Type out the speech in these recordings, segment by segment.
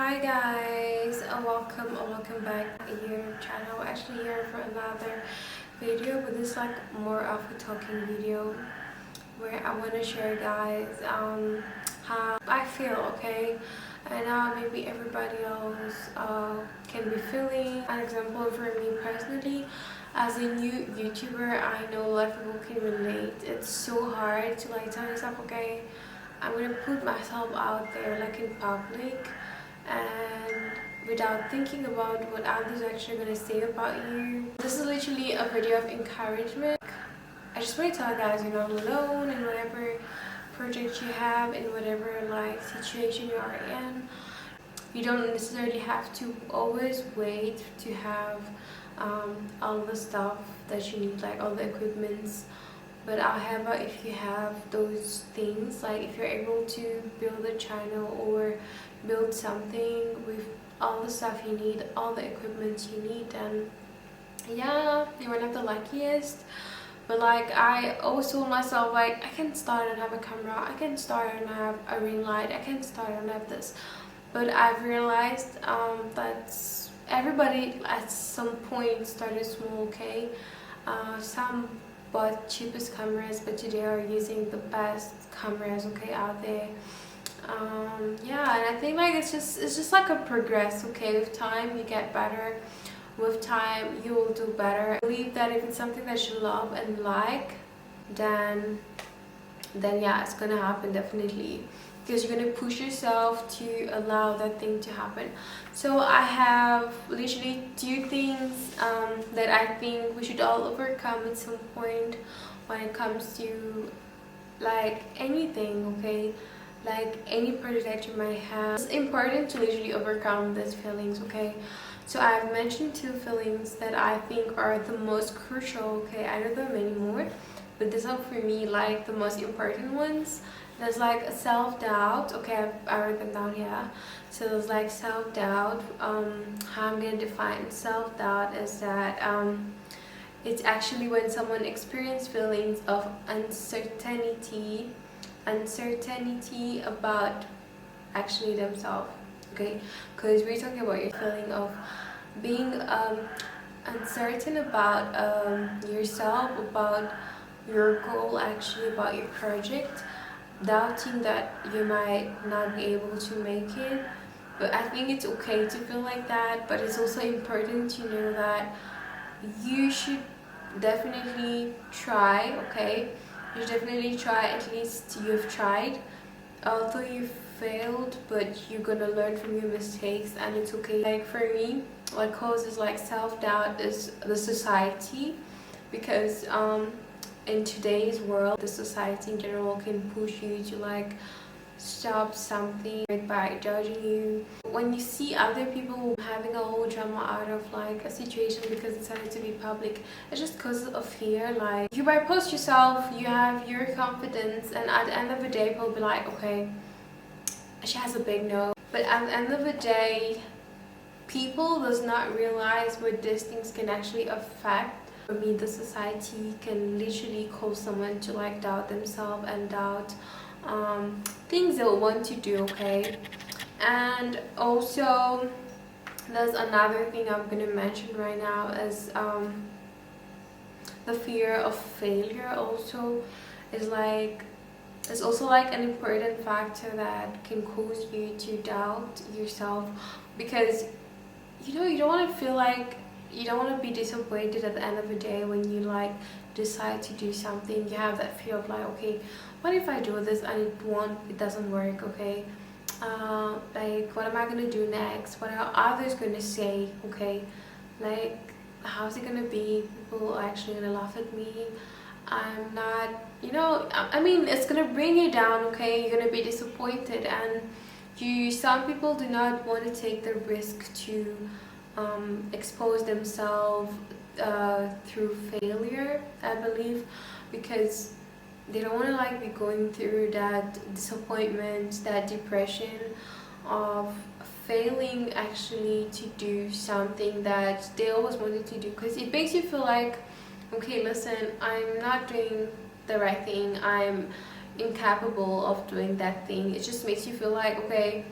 Hi guys, welcome back to your channel. Actually here for another video, but this is like more of a talking video where I want to share guys how I feel, okay, and how maybe everybody else can be feeling. An example for me personally, as a new YouTuber, I know a lot of people can relate. It's so hard to like tell yourself, okay, I'm gonna put myself out there like in public and without thinking about what others are actually gonna say about you. This is literally a video of encouragement. I just want to tell you guys you're not alone in whatever project you have, in whatever like situation you are in. You don't necessarily have to always wait to have all the stuff that you need, like all the equipments. But however, if you have those things, like if you're able to build a channel or build something with all the stuff you need, all the equipment you need, then yeah, you're one of the luckiest. But like I always told myself, like I can start and have a camera, I can start and have a ring light, I can start and have this. But I've realized that everybody at some point started small, okay? Some bought cheapest cameras, but today are using the best cameras, okay, out there. Yeah, and I think like it's just like a progress, okay? With time you get better, with time you will do better. I believe that if it's something that you love and like, then yeah, it's gonna happen definitely, because you're gonna push yourself to allow that thing to happen. So I have literally two things that I think we should all overcome at some point when it comes to like anything, okay, like any project that you might have. It's important to literally overcome these feelings, okay? So I've mentioned two feelings that I think are the most crucial, okay? I know there are many more, but these are for me like the most important ones. There's like a self-doubt, okay, I wrote them down here. So there's like self-doubt. How I'm gonna define self-doubt is that it's actually when someone experiences feelings of uncertainty about actually themselves, okay? Because we're talking about your feeling of being uncertain about yourself, about your goal, actually about your project, doubting that you might not be able to make it. But I think it's okay to feel like that, but it's also important to know that you should definitely try, okay? You should definitely try, at least you've tried, although you failed, but you're gonna learn from your mistakes and it's okay. Like for me, what causes like self-doubt is the society, because in today's world the society in general can push you to like stop something by judging you. When you see other people having a whole drama out of like a situation because it started to be public, it's just because of fear. Like you might post yourself, you have your confidence, and at the end of the day people will be like, okay, she has a big nose. But at the end of the day, people does not realize what these things can actually affect. For me, the society can literally cause someone to like doubt themselves and doubt things they'll want to do, okay? And also there's another thing I'm gonna mention right now is the fear of failure also is like, it's also like an important factor that can cause you to doubt yourself, because you know, you don't want to feel like, you don't want to be disappointed at the end of the day when you like decide to do something. You have that fear of like, okay, what if I do this and it doesn't work, okay? Like what am I gonna do next? What are others gonna say, okay? Like how's it gonna be? People are actually gonna laugh at me. I'm not, you know, I mean, it's gonna bring you down, okay? You're gonna be disappointed, and some people do not want to take the risk to expose themselves through failure, I believe, because they don't want to like be going through that disappointment, that depression of failing actually to do something that they always wanted to do, because it makes you feel like, okay, listen, I'm not doing the right thing, I'm incapable of doing that thing. It just makes you feel like, okay,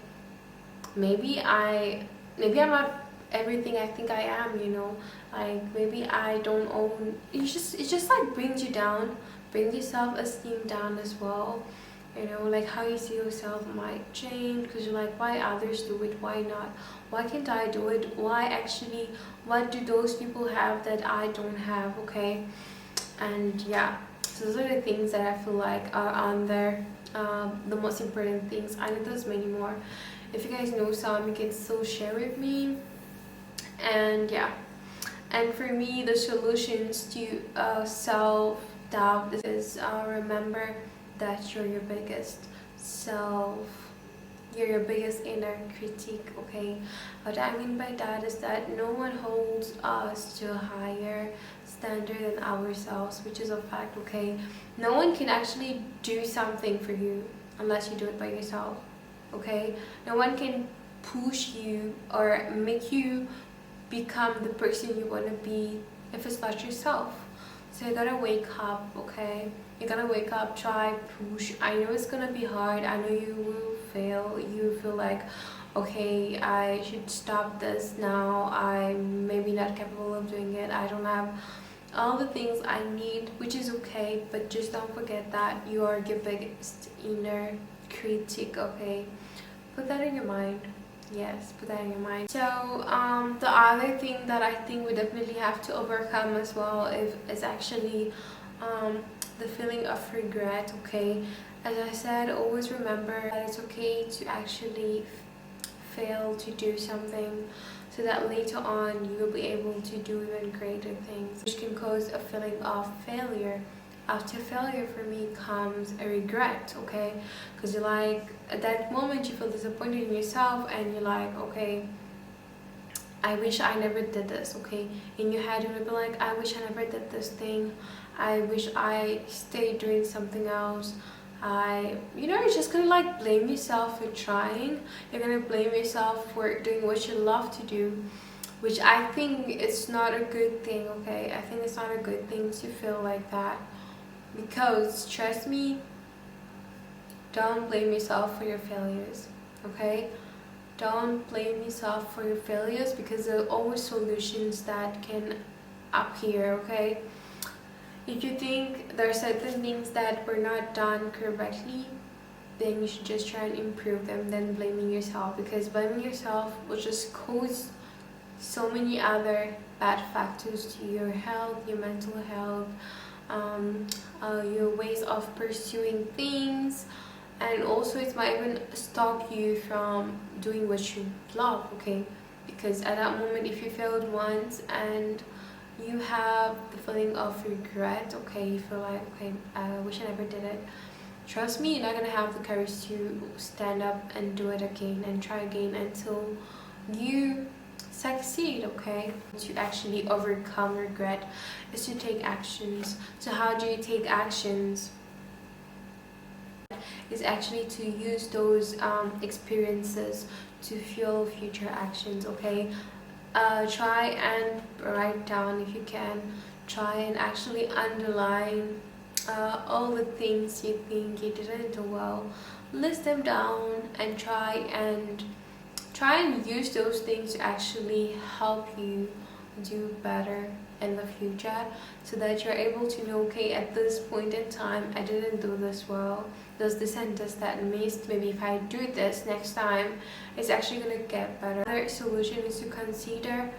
maybe I'm not everything I think I am, you know. Like maybe I don't own, it just like brings you down, brings your self-esteem down as well. You know, like how you see yourself might change because you're like, why others do it, why not, why can't I do it, why actually, what do those people have that I don't have, okay? And yeah, so those are the things that I feel like are on there, the most important things. I know there's many more. If you guys know some, you can still share with me. And yeah, and for me, the solutions to self-doubt is remember that you're your biggest self, you're your biggest inner critique, okay? What I mean by that is that no one holds us to a higher standard than ourselves, which is a fact, okay? No one can actually do something for you unless you do it by yourself, okay? No one can push you or make you become the person you want to be if it's not yourself. So you gotta wake up, okay? You gotta wake up, try, push. I know it's gonna be hard, I know you will fail, you feel like, okay, I should stop this now, I'm maybe not capable of doing it, I don't have all the things I need, which is okay, but just don't forget that you are your biggest inner critic, okay? Put that in your mind. Yes, put that in your mind. So the other thing that I think we definitely have to overcome as well is actually the feeling of regret, okay? As I said, always remember that it's okay to actually fail to do something, so that later on you will be able to do even greater things, which can cause a feeling of failure. After failure for me comes a regret, okay? Because you're like, at that moment you feel disappointed in yourself and you're like, okay, I wish I never did this, okay? In your head you'll be like, I wish I never did this thing, I wish I stayed doing something else. You're just gonna like blame yourself for trying, you're gonna blame yourself for doing what you love to do, which I think it's not a good thing, okay? I think it's not a good thing to feel like that. Because trust me, don't blame yourself for your failures, okay? Don't blame yourself for your failures, because there are always solutions that can appear, okay? If you think there are certain things that were not done correctly, then you should just try and improve them than blaming yourself, because blaming yourself will just cause so many other bad factors to your health, your mental health, your ways of pursuing things, and also it might even stop you from doing what you love, okay? Because at that moment, if you failed once and you have the feeling of regret, okay, you feel like, okay, I wish I never did it, trust me, you're not gonna have the courage to stand up and do it again and try again until you succeed, okay? To actually overcome regret is to take actions. So how do you take actions? Is actually to use those experiences to fuel future actions, okay? Try and write down, if you can, try and actually underline all the things you think you didn't do well, list them down and try and use those things to actually help you do better in the future, so that you're able to know, okay, at this point in time I didn't do this well, there's this and this that missed, maybe if I do this next time it's actually gonna get better. Another solution is to consider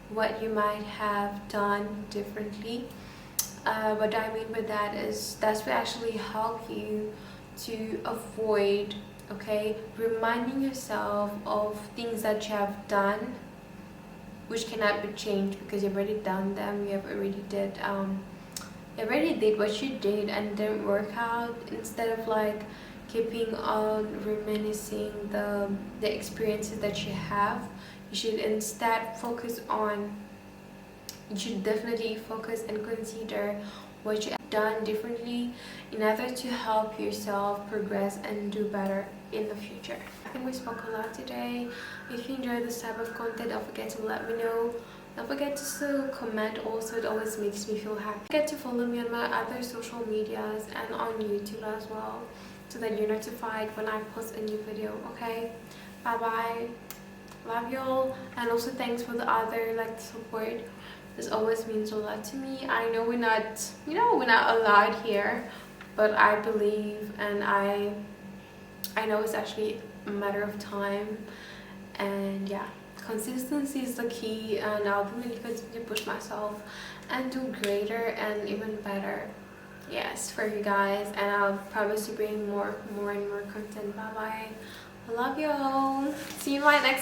what you might have done differently. What I mean by that is that's will actually help you to avoid, okay, reminding yourself of things that you have done which cannot be changed, because you've already done them, you already did what you did and it didn't work out. Instead of like keeping on reminiscing the experiences that you have, you should instead you should definitely focus and consider what you have done differently in order to help yourself progress and do better in the future. I think we spoke a lot today. If you enjoy this type of content, don't forget to let me know. Don't forget to still comment also, it always makes me feel happy. Don't forget to follow me on my other social medias and on YouTube as well, so that you're notified when I post a new video, okay? Bye bye. Love y'all, and also thanks for the other like support. This always means a lot to me. I know we're not, we're not allowed here, but I believe, and I know it's actually a matter of time. And yeah, consistency is the key, and I'll really continue to push myself and do greater and even better, yes, for you guys. And I'll promise to bring more and more content. Bye bye. I love y'all. See you in my next